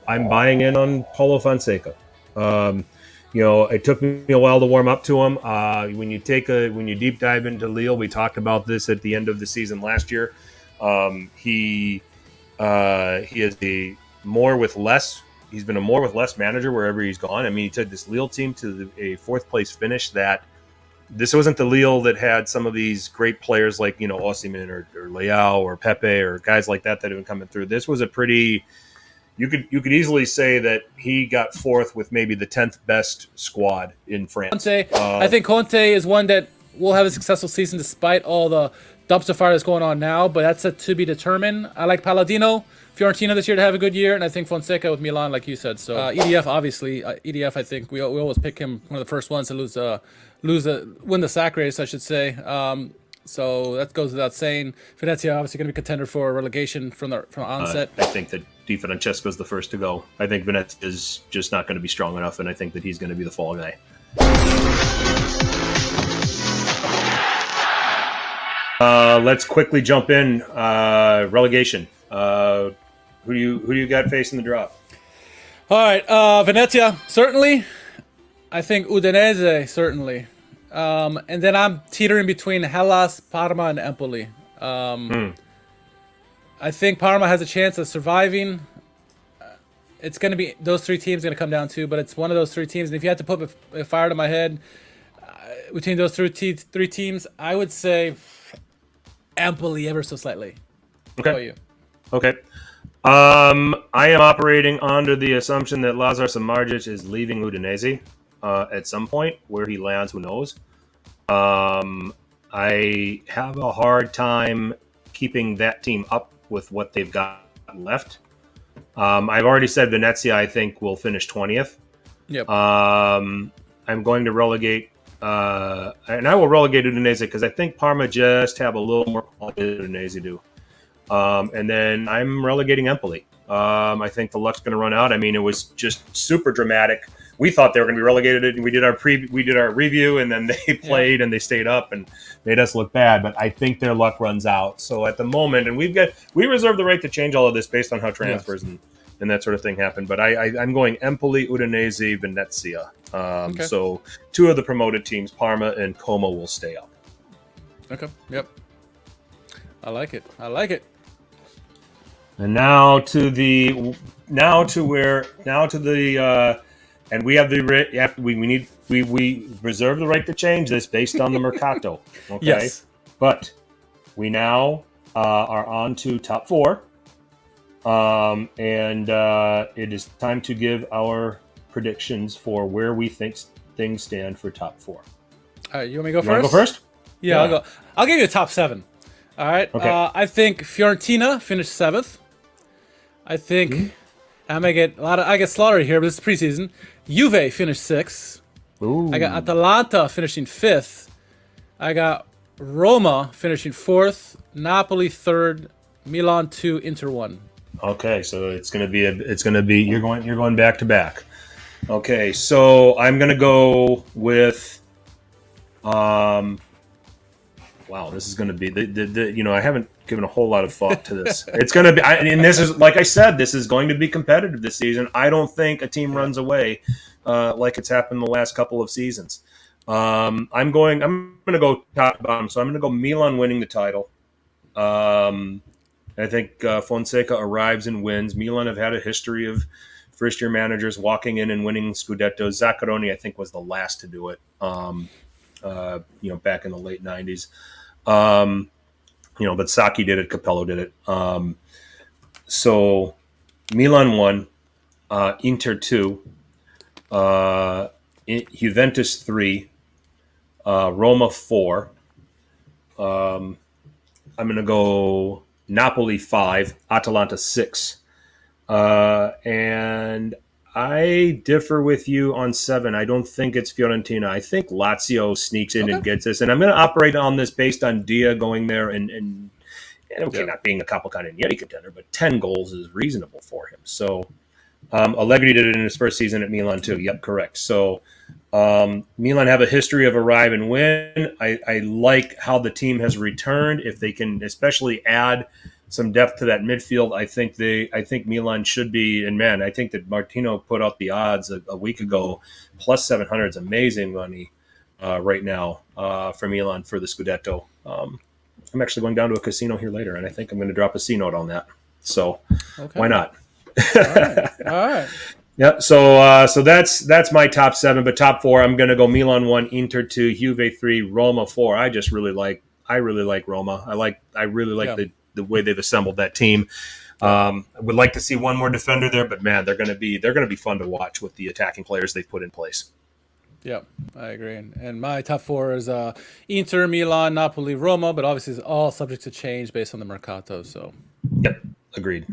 I'm buying in on Paulo Fonseca. It took me a while to warm up to him. When you deep dive into Lille, we talked about this at the end of the season last year. He is a more with less. He's been a more with less manager wherever he's gone. I mean, he took this Lille team to a fourth place finish. That this wasn't the Lille that had some of these great players like Osimhen or Leao or Pepe or guys like that have been coming through. This was a pretty. You could easily say that he got fourth with maybe the 10th best squad in France. Conte, I think Conte is one that will have a successful season despite all the dumpster fire that's going on now, but that's to be determined. I like Palladino, Fiorentina this year to have a good year, and I think Fonseca with Milan, like you said. So EDF, obviously, EDF. I think we always pick him one of the first ones to win the sack race, I should say. So that goes without saying. Venezia obviously going to be contender for relegation from onset. I think that Di Francesco's the first to go. I think Venezia is just not going to be strong enough, and I think that he's going to be the fall guy. Let's quickly jump in. Relegation. Who do you got facing the drop? All right, Venezia certainly. I think Udinese certainly. And then I'm teetering between Hellas, Parma, and Empoli. I think Parma has a chance of surviving. It's going to be those three teams going to come down to, but it's one of those three teams. And if you had to put a fire to my head between those three teams, I would say Empoli ever so slightly. Okay. How about you? Okay. I am operating under the assumption that Lazar Samardzic is leaving Udinese at some point. Where he lands, who knows? I have a hard time keeping that team up with what they've got left. I've already said Venezia, I think, will finish 20th. Yep. I'm going to relegate, and I will relegate Udinese because I think Parma just have a little more quality than Udinese do. And then I'm relegating Empoli. I think the luck's going to run out. I mean, it was just super dramatic. We thought they were going to be relegated, and we did our review, and then they played and they stayed up and made us look bad. But I think their luck runs out. So at the moment, and we reserve the right to change all of this based on how transfers and that sort of thing happen. But I'm going Empoli, Udinese, Venezia. So two of the promoted teams, Parma and Como, will stay up. Okay. Yep. I like it. And now to the and we have we reserve the right to change this based on the mercato. Okay. Yes. But we now are on to top four. And it is time to give our predictions for where we think things stand for top four. All right, you want me to go You first? want to go first? Yeah, I'll go. I'll give you a top seven. All right. Okay. I think Fiorentina finished 7th. I think I get slaughtered here, but this is preseason. Juve finished 6th. Ooh. I got Atalanta finishing 5th. I got Roma finishing 4th. Napoli 3rd. Milan 2. Inter 1. Okay, so it's gonna be you're going back to back. Okay, so I'm gonna go with wow, this is going to be I haven't given a whole lot of thought to this. It's going to be, and this is, like I said, this is going to be competitive this season. I don't think a team runs away like it's happened the last couple of seasons. I'm going to go top to bottom. So I'm going to go Milan winning the title. I think Fonseca arrives and wins. Milan have had a history of first-year managers walking in and winning Scudetto. Zaccaroni, I think, was the last to do it. Back in the late 90s. But Sacchi did it, Capello did it. So Milan 1, Inter 2, Juventus 3, Roma 4. I'm going to go Napoli 5, Atalanta 6. And I differ with you on 7. I don't think it's Fiorentina. I think Lazio sneaks in and gets this. And I'm going to operate on this based on Dia going there and not being a Cavalcante contender, but 10 goals is reasonable for him. So Allegri did it in his first season at Milan too. Yep, correct. So Milan have a history of arrive and win. I like how the team has returned. If they can especially add depth to that midfield. I think Milan should be, and man, I think that Martino put out the odds a week ago. Plus 700 is amazing money right now for Milan for the Scudetto. I'm actually going down to a casino here later, and I think I'm going to drop a C note on that. So why not? All right. Yeah, so that's my top 7, but top 4, I'm going to go Milan 1, Inter 2, Juve 3, Roma 4. I really like Roma. I really like the way they've assembled that team. I would like to see one more defender there, but man, they're going to be fun to watch with the attacking players they've put in place. Yep, I agree. And my top 4 is Inter, Milan, Napoli, Roma, but obviously it's all subject to change based on the Mercato. So. Yep, agreed.